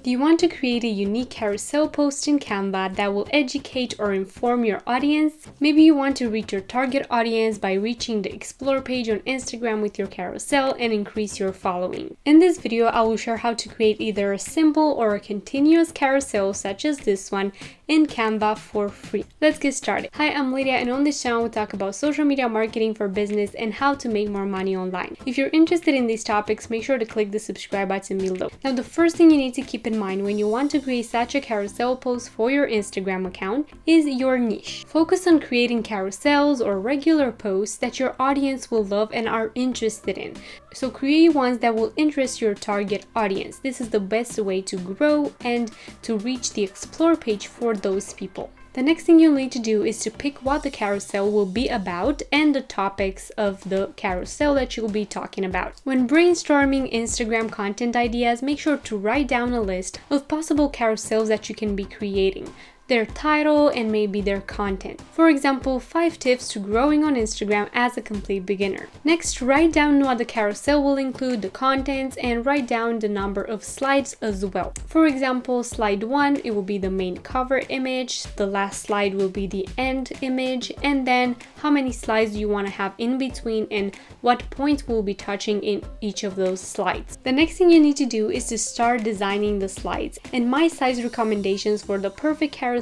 Do you want to create a unique carousel post in Canva that will educate or inform your audience? Maybe you want to reach your target audience by reaching the Explore page on Instagram with your carousel and increase your following. In this video, I will share how to create either a simple or a continuous carousel such as this one in Canva for free. Let's get started. Hi, I'm Lydia, and on this channel we talk about social media marketing for business and how to make more money online. If you're interested in these topics, make sure to click the subscribe button below. Now, the first thing you need to keep in mind when you want to create such a carousel post for your Instagram account is your niche. Focus on creating carousels or regular posts that your audience will love and are interested in. So create ones that will interest your target audience. This is the best way to grow and to reach the Explore page for those people. The next thing you'll need to do is to pick what the carousel will be about and the topics of the carousel that you'll be talking about. When brainstorming Instagram content ideas, make sure to write down a list of possible carousels that you can be creating, their title, and maybe their content. For example, 5 tips to growing on Instagram as a complete beginner. Next, write down what the carousel will include, the contents, and write down the number of slides as well. For example, slide 1, it will be the main cover image, the last slide will be the end image, and then how many slides you want to have in between and what points we'll be touching in each of those slides. The next thing you need to do is to start designing the slides. And my size recommendations for the perfect carousel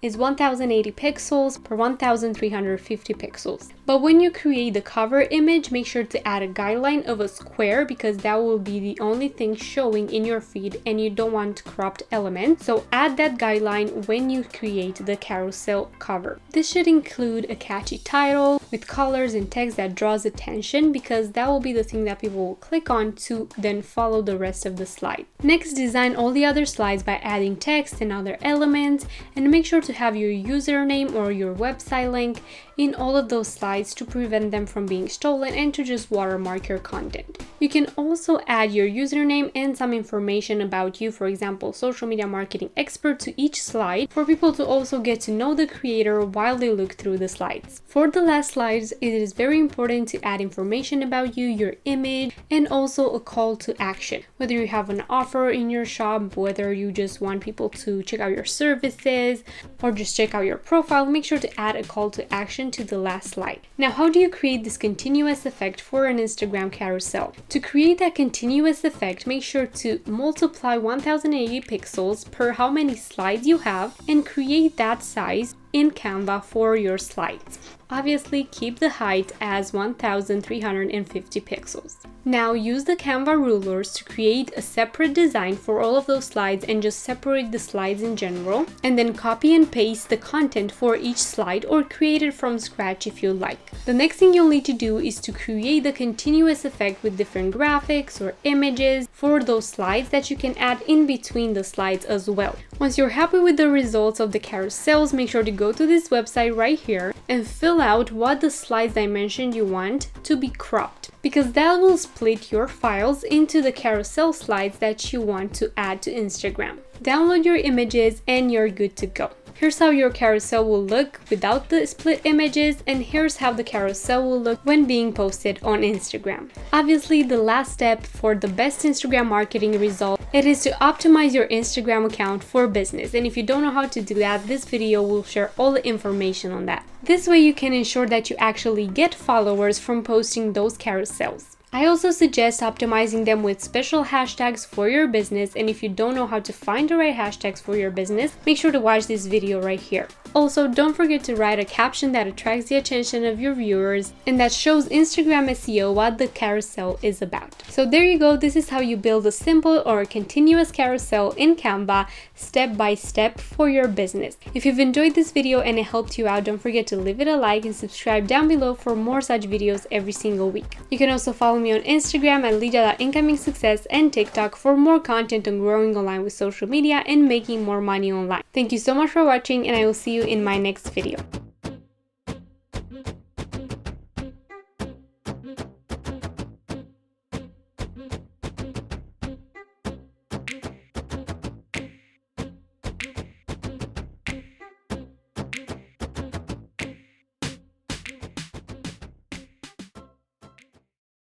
is 1080 pixels per 1350 pixels. But when you create the cover image, make sure to add a guideline of a square because that will be the only thing showing in your feed and you don't want cropped elements. So add that guideline when you create the carousel cover. This should include a catchy title with colors and text that draws attention because that will be the thing that people will click on to then follow the rest of the slide. Next, design all the other slides by adding text and other elements, and make sure to have your username or your website link in all of those slides to prevent them from being stolen and to just watermark your content. You can also add your username and some information about you, for example, social media marketing expert, to each slide for people to also get to know the creator while they look through the slides. For the last slides, it is very important to add information about you, your image, and also a call to action. Whether you have an offer in your shop, whether you just want people to check out your services or just check out your profile, make sure to add a call to action to the last slide. Now, how do you create this continuous effect for an Instagram carousel? To create that continuous effect, make sure to multiply 1080 pixels per how many slides you have and create that size in Canva for your slides. Obviously, keep the height as 1350 pixels. Now use the Canva rulers to create a separate design for all of those slides and just separate the slides in general, and then copy and paste the content for each slide or create it from scratch if you like. The next thing you'll need to do is to create the continuous effect with different graphics or images for those slides that you can add in between the slides as well. Once you're happy with the results of the carousels, make sure to go to this website right here and fill out what the slides dimension you want to be cropped, because that will split your files into the carousel slides that you want to add to Instagram. Download your images and you're good to go. Here's how your carousel will look without the split images, and here's how the carousel will look when being posted on Instagram. Obviously, the last step for the best Instagram marketing result, it is to optimize your Instagram account for business. And if you don't know how to do that, this video will share all the information on that. This way you can ensure that you actually get followers from posting those carousels. I also suggest optimizing them with special hashtags for your business, and if you don't know how to find the right hashtags for your business, make sure to watch this video right here. Also, don't forget to write a caption that attracts the attention of your viewers and that shows Instagram SEO what the carousel is about. So there you go, this is how you build a simple or a continuous carousel in Canva step by step for your business. If you've enjoyed this video and it helped you out, don't forget to leave it a like and subscribe down below for more such videos every single week. You can also follow me on Instagram at lydia.incomingsuccess and TikTok for more content on growing online with social media and making more money online. Thank you so much for watching, and I will see you in my next video.